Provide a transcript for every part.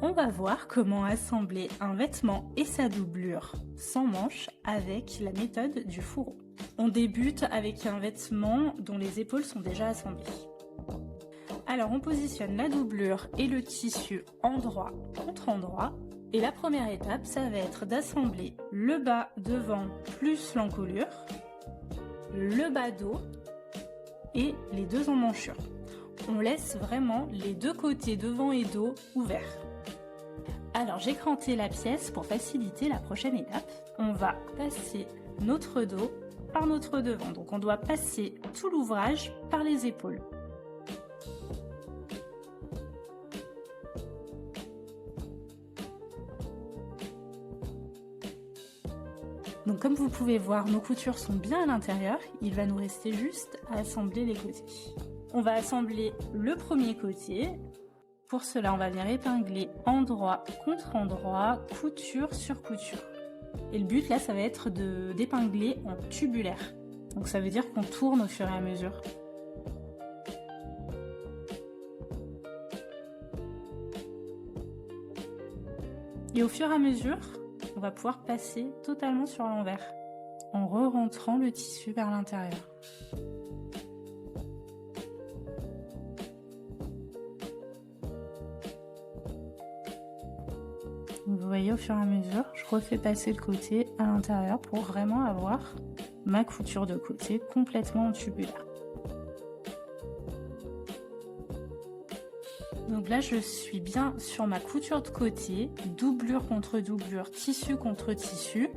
On va voir comment assembler un vêtement et sa doublure sans manches avec la méthode du fourreau. On débute avec un vêtement dont les épaules sont déjà assemblées. Alors on positionne la doublure et le tissu endroit contre endroit. Et la première étape, ça va être d'assembler le bas devant plus l'encolure, le bas dos et les deux emmanchures. On laisse vraiment les deux côtés devant et dos ouverts. Alors j'ai cranté la pièce pour faciliter la prochaine étape. On va passer notre dos par notre devant. Donc on doit passer tout l'ouvrage par les épaules. Donc comme vous pouvez voir, nos coutures sont bien à l'intérieur. Il va nous rester juste à assembler les côtés. On va assembler le premier côté. Pour cela, on va venir épingler endroit contre endroit, couture sur couture. Et le but là, ça va être d'épingler en tubulaire. Donc ça veut dire qu'on tourne au fur et à mesure. Et au fur et à mesure, on va pouvoir passer totalement sur l'envers en re-rentrant le tissu vers l'intérieur. Vous voyez, au fur et à mesure, je refais passer le côté à l'intérieur pour vraiment avoir ma couture de côté complètement en tubulaire. Donc là, je suis bien sur ma couture de côté, doublure contre doublure, tissu contre tissu,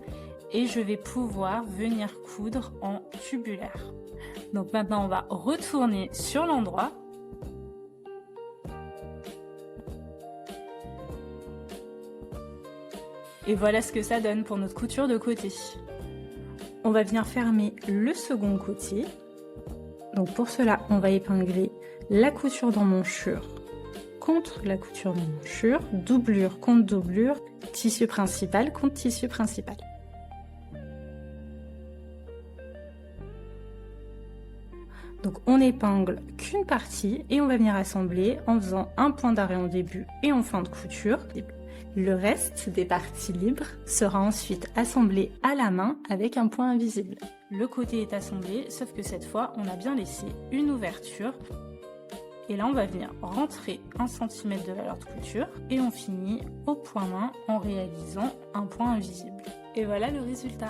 et je vais pouvoir venir coudre en tubulaire. Donc maintenant, on va retourner sur l'endroit. Et voilà ce que ça donne pour notre couture de côté. On va venir fermer le second côté. Donc pour cela, on va épingler la couture d'emmanchure contre la couture d'emmanchure, doublure contre doublure, tissu principal contre tissu principal. Donc on épingle qu'une partie et on va venir assembler en faisant un point d'arrêt en début et en fin de couture. Le reste des parties libres sera ensuite assemblé à la main avec un point invisible. Le côté est assemblé, sauf que cette fois, on a bien laissé une ouverture. Et là, on va venir rentrer 1 cm de valeur de couture et on finit au point main en réalisant un point invisible. Et voilà le résultat.